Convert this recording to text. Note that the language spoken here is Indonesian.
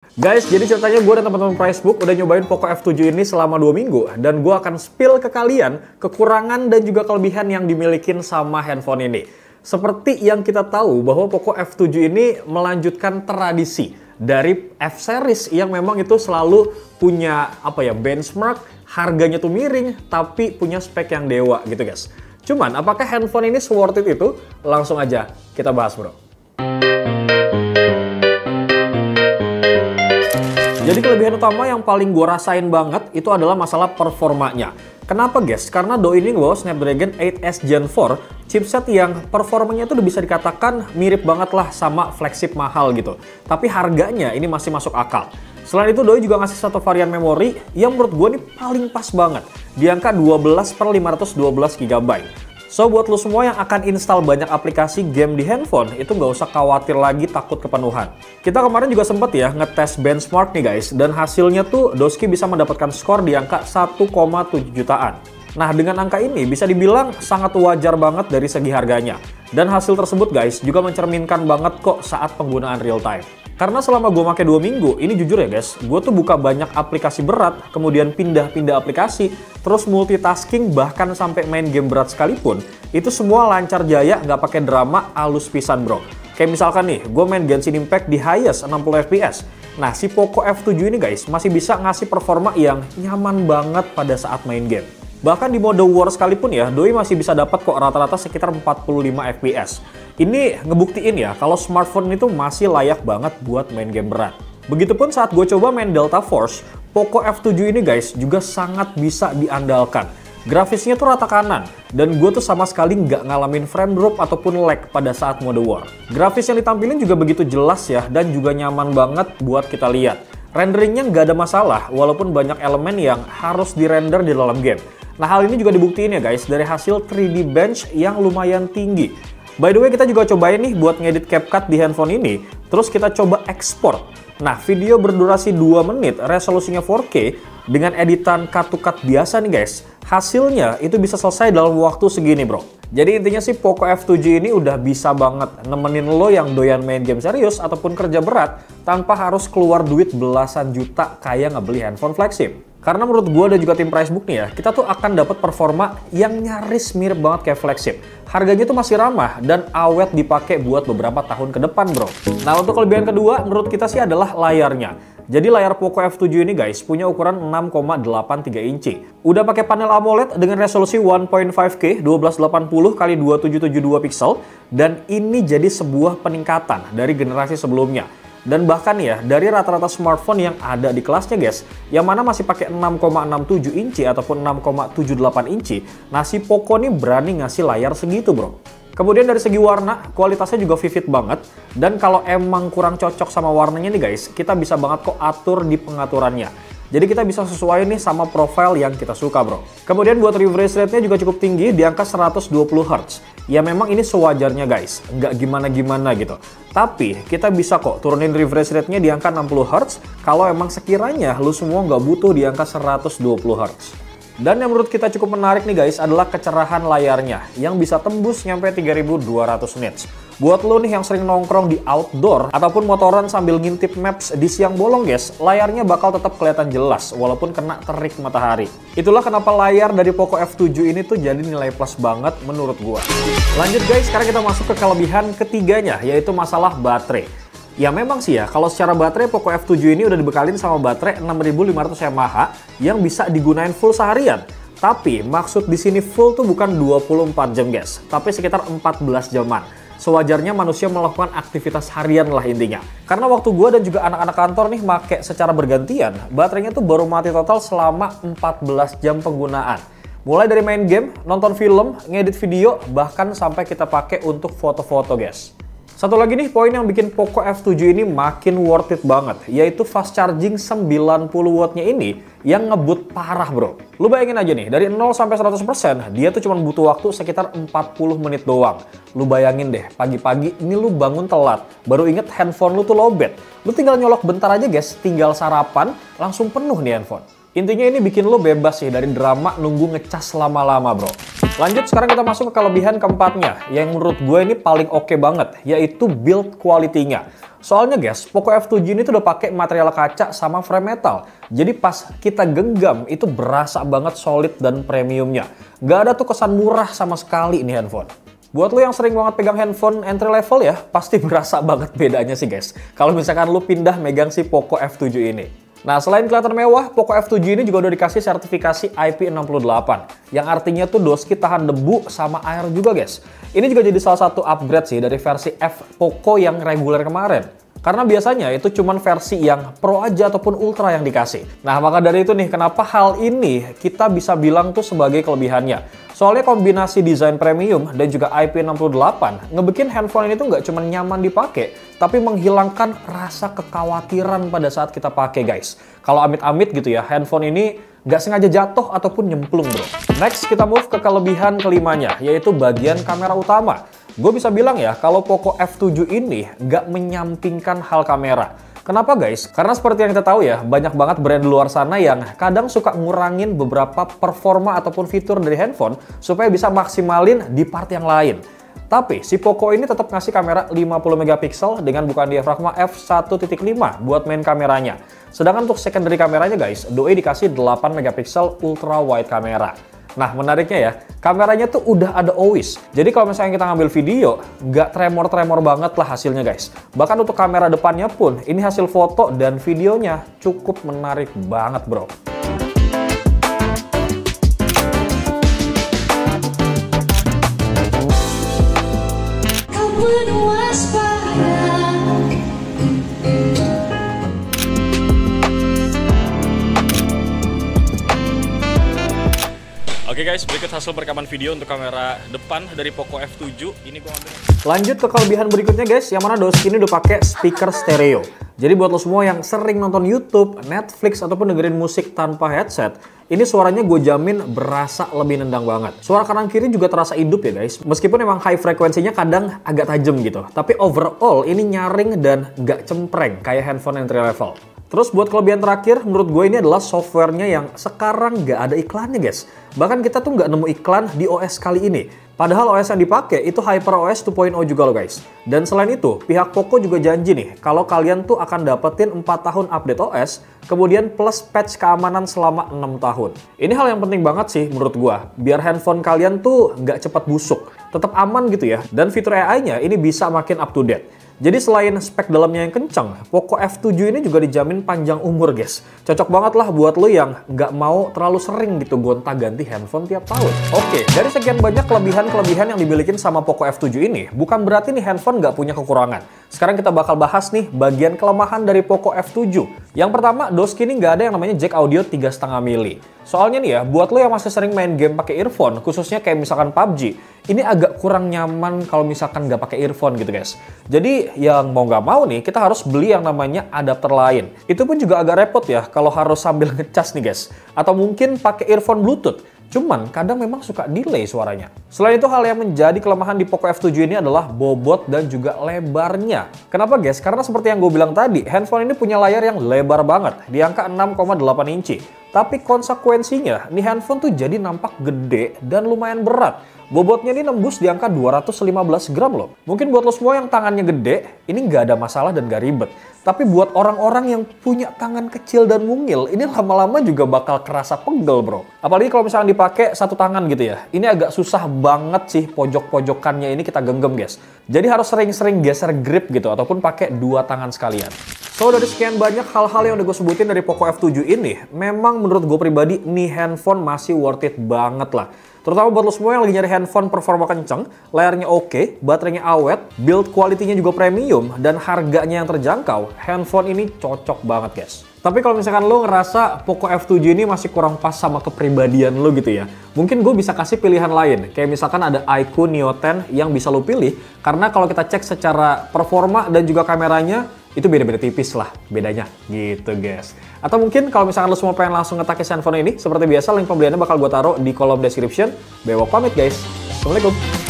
Guys, jadi ceritanya gue dan teman-teman Facebook udah nyobain Poco F7 ini selama 2 minggu. Dan gue akan spill ke kalian kekurangan dan juga kelebihan yang dimilikin sama handphone ini. Seperti yang kita tahu bahwa Poco F7 ini melanjutkan tradisi dari F-series yang memang itu selalu punya benchmark, harganya tuh miring, tapi punya spek yang dewa gitu guys. Cuman, apakah handphone ini worth it itu? Langsung aja kita bahas bro. Jadi kelebihan utama yang paling gue rasain banget itu adalah masalah performanya. Kenapa guys? Karena Doi ini bawa Snapdragon 8S Gen 4, chipset yang performanya itu udah bisa dikatakan mirip banget lah sama flagship mahal gitu. Tapi harganya ini masih masuk akal. Selain itu Doi juga ngasih satu varian memori yang menurut gue ini paling pas banget. Di angka 12/512 GB. So, buat lo semua yang akan install banyak aplikasi game di handphone, itu nggak usah khawatir lagi takut kepenuhan. Kita kemarin juga sempet ya ngetes benchmark nih guys, dan hasilnya tuh Doski bisa mendapatkan skor di angka 1,7 jutaan. Nah, dengan angka ini bisa dibilang sangat wajar banget dari segi harganya. Dan hasil tersebut guys juga mencerminkan banget kok saat penggunaan real time. Karena selama gue pakai 2 minggu, ini jujur ya guys, gue tuh buka banyak aplikasi berat, kemudian pindah-pindah aplikasi, terus multitasking bahkan sampai main game berat sekalipun, itu semua lancar jaya, nggak pakai drama, alus pisan bro. Kayak misalkan nih, gue main Genshin Impact di highest 60 fps. Nah, si Poco F7 ini guys, masih bisa ngasih performa yang nyaman banget pada saat main game. Bahkan di mode war sekalipun ya, Doi masih bisa dapat kok rata-rata sekitar 45 fps. Ini ngebuktiin ya, kalau smartphone itu masih layak banget buat main game berat. Begitupun saat gue coba main Delta Force, Poco F7 ini guys juga sangat bisa diandalkan. Grafisnya tuh rata kanan, dan gue tuh sama sekali nggak ngalamin frame drop ataupun lag pada saat mode war. Grafis yang ditampilin juga begitu jelas ya, dan juga nyaman banget buat kita lihat. Renderingnya nggak ada masalah, walaupun banyak elemen yang harus dirender di dalam game. Nah, hal ini juga dibuktiin ya guys dari hasil 3D bench yang lumayan tinggi. By the way, kita juga cobain nih buat ngedit CapCut di handphone ini, terus kita coba ekspor. Nah, video berdurasi 2 menit, resolusinya 4K, dengan editan cut to cut biasa nih guys, hasilnya itu bisa selesai dalam waktu segini bro. Jadi intinya sih Poco F7 ini udah bisa banget nemenin lo yang doyan main game serius ataupun kerja berat tanpa harus keluar duit belasan juta kayak ngebeli handphone flagship. Karena menurut gue dan juga tim Pricebook nih ya, kita tuh akan dapat performa yang nyaris mirip banget kayak flagship. Harganya tuh masih ramah dan awet dipakai buat beberapa tahun ke depan bro. Nah, untuk kelebihan kedua menurut kita sih adalah layarnya. Jadi layar Poco F7 ini guys punya ukuran 6,83 inci. Udah pakai panel AMOLED dengan resolusi 1.5K 1280x2772 pixel, dan ini jadi sebuah peningkatan dari generasi sebelumnya. Dan bahkan ya, dari rata-rata smartphone yang ada di kelasnya guys, yang mana masih pakai 6,67 inci ataupun 6,78 inci, nah si Poco nih berani ngasih layar segitu bro. Kemudian dari segi warna, kualitasnya juga vivid banget. Dan kalau emang kurang cocok sama warnanya nih guys, kita bisa banget kok atur di pengaturannya. Jadi kita bisa sesuai nih sama profile yang kita suka bro. Kemudian buat refresh rate-nya juga cukup tinggi di angka 120 Hz. Ya memang ini sewajarnya guys, nggak gimana-gimana gitu. Tapi kita bisa kok turunin refresh rate-nya di angka 60 Hz kalau emang sekiranya lu semua nggak butuh di angka 120 Hz. Dan yang menurut kita cukup menarik nih guys adalah kecerahan layarnya yang bisa tembus nyampe 3200 nits. Buat lo nih yang sering nongkrong di outdoor ataupun motoran sambil ngintip maps di siang bolong guys, layarnya bakal tetap kelihatan jelas walaupun kena terik matahari. Itulah kenapa layar dari Poco F7 ini tuh jadi nilai plus banget menurut gua. Lanjut guys, sekarang kita masuk ke kelebihan ketiganya, yaitu masalah baterai. Ya memang sih ya, kalau secara baterai Poco F7 ini udah dibekalin sama baterai 6500 mAh yang bisa digunain full seharian. Tapi maksud di sini full tuh bukan 24 jam guys, tapi sekitar 14 jaman. Sewajarnya manusia melakukan aktivitas harian lah intinya. Karena waktu gue dan juga anak-anak kantor nih make secara bergantian, baterainya tuh baru mati total selama 14 jam penggunaan. Mulai dari main game, nonton film, ngedit video, bahkan sampai kita pakai untuk foto-foto guys. Satu lagi nih poin yang bikin Poco F7 ini makin worth it banget, yaitu fast charging 90 wattnya ini yang ngebut parah bro. Lu bayangin aja nih, dari 0 sampai 100% dia tuh cuma butuh waktu sekitar 40 menit doang. Lu bayangin deh, pagi-pagi ini lu bangun telat, baru inget handphone lu tuh lowbat. Lu tinggal nyolok bentar aja guys, tinggal sarapan, langsung penuh nih handphone. Intinya ini bikin lo bebas sih dari drama nunggu ngecas lama-lama bro. Lanjut, sekarang kita masuk ke kelebihan keempatnya, yang menurut gue ini paling oke banget, yaitu build quality-nya. Soalnya guys, Poco F7 ini tuh udah pakai material kaca sama frame metal. Jadi pas kita genggam itu berasa banget solid dan premiumnya. Gak ada tuh kesan murah sama sekali ini handphone. Buat lo yang sering banget pegang handphone entry level ya, pasti berasa banget bedanya sih guys. Kalau misalkan lo pindah megang si Poco F7 ini. Nah, selain kelihatan mewah, Poco F7 ini juga udah dikasih sertifikasi IP68, yang artinya tuh doski tahan debu sama air juga guys. Ini juga jadi salah satu upgrade sih dari versi F Poco yang reguler kemarin. Karena biasanya itu cuman versi yang Pro aja ataupun Ultra yang dikasih. Nah, maka dari itu nih, kenapa hal ini kita bisa bilang tuh sebagai kelebihannya. Soalnya kombinasi desain premium dan juga IP68 ngebikin handphone ini tuh nggak cuma nyaman dipakai, tapi menghilangkan rasa kekhawatiran pada saat kita pakai guys. Kalau amit-amit gitu ya, handphone ini nggak sengaja jatuh ataupun nyemplung bro. Next, kita move ke kelebihan kelimanya, yaitu bagian kamera utama. Gue bisa bilang ya, kalau Poco F7 ini nggak menyampingkan hal kamera. Kenapa guys? Karena seperti yang kita tahu ya, banyak banget brand di luar sana yang kadang suka ngurangin beberapa performa ataupun fitur dari handphone supaya bisa maksimalin di part yang lain. Tapi si Poco ini tetap ngasih kamera 50 megapiksel dengan bukaan diafragma f1.5 buat main kameranya. Sedangkan untuk secondary kameranya guys, doi dikasih 8 megapiksel ultra wide kamera. Nah, menariknya ya, kameranya tuh udah ada OIS. Jadi kalau misalnya kita ngambil video, nggak tremor-tremor banget lah hasilnya guys. Bahkan untuk kamera depannya pun, ini hasil foto dan videonya cukup menarik banget bro. Oke guys, berikut hasil perekaman video untuk kamera depan dari Poco F7. Ini gua ambil. Lanjut ke kelebihan berikutnya guys, yang mana doski ini udah pakai speaker stereo. Jadi buat lo semua yang sering nonton YouTube, Netflix, ataupun dengerin musik tanpa headset, ini suaranya gue jamin berasa lebih nendang banget. Suara kanan kiri juga terasa hidup ya guys. Meskipun emang high frekuensinya kadang agak tajam gitu. Tapi overall ini nyaring dan nggak cempreng kayak handphone entry level. Terus buat kelebihan terakhir, menurut gue ini adalah softwarenya yang sekarang nggak ada iklannya guys. Bahkan kita tuh nggak nemu iklan di OS kali ini. Padahal OS yang dipakai itu HyperOS 2.0 juga loh guys. Dan selain itu, pihak Poco juga janji nih, kalau kalian tuh akan dapetin 4 tahun update OS, kemudian plus patch keamanan selama 6 tahun. Ini hal yang penting banget sih menurut gua, biar handphone kalian tuh nggak cepat busuk, tetap aman gitu ya. Dan fitur AI-nya ini bisa makin up to date. Jadi selain spek dalamnya yang kencang, Poco F7 ini juga dijamin panjang umur guys. Cocok banget lah buat lo yang nggak mau terlalu sering gitu gonta-ganti handphone tiap tahun. Oke, dari sekian banyak kelebihan yang dimiliki sama Poco F7 ini, bukan berarti nih handphone nggak punya kekurangan. Sekarang kita bakal bahas nih bagian kelemahan dari Poco F7. Yang pertama, doski ini nggak ada yang namanya jack audio 3,5 mili. Soalnya nih ya, buat lo yang masih sering main game pakai earphone, khususnya kayak misalkan PUBG, ini agak kurang nyaman kalau misalkan nggak pakai earphone gitu guys. Jadi yang mau nggak mau nih, kita harus beli yang namanya adapter lain. Itu pun juga agak repot ya kalau harus sambil ngecas nih guys. Atau mungkin pakai earphone Bluetooth. Cuman kadang memang suka delay suaranya. Selain itu, hal yang menjadi kelemahan di Poco F7 ini adalah bobot dan juga lebarnya. Kenapa guys? Karena seperti yang gue bilang tadi, handphone ini punya layar yang lebar banget, di angka 6,8 inci. Tapi konsekuensinya, nih handphone tuh jadi nampak gede dan lumayan berat. Bobotnya ini nembus di angka 215 gram loh. Mungkin buat lo semua yang tangannya gede, ini nggak ada masalah dan nggak ribet. Tapi buat orang-orang yang punya tangan kecil dan mungil, ini lama-lama juga bakal kerasa pegel bro. Apalagi kalau misalnya dipakai satu tangan gitu ya. Ini agak susah banget sih pojok-pojokannya ini kita genggam guys. Jadi harus sering-sering geser grip gitu, ataupun pakai dua tangan sekalian. So, dari sekian banyak hal-hal yang udah gue sebutin dari Poco F7 ini, memang menurut gue pribadi, nih handphone masih worth it banget lah. Terutama buat lo semua yang lagi nyari handphone performa kenceng, layarnya oke, baterainya awet, build quality-nya juga premium, dan harganya yang terjangkau, handphone ini cocok banget guys. Tapi kalau misalkan lo ngerasa Poco F7 ini masih kurang pas sama kepribadian lo gitu ya, mungkin gue bisa kasih pilihan lain. Kayak misalkan ada iQOO Neo 10 yang bisa lo pilih, karena kalau kita cek secara performa dan juga kameranya, itu beda-beda tipis lah bedanya gitu guys. Atau mungkin kalau misalkan lo semua pengen langsung ngetakis handphone ini, seperti biasa link pembeliannya bakal gue taruh di kolom description. Bewok pamit guys. Assalamualaikum.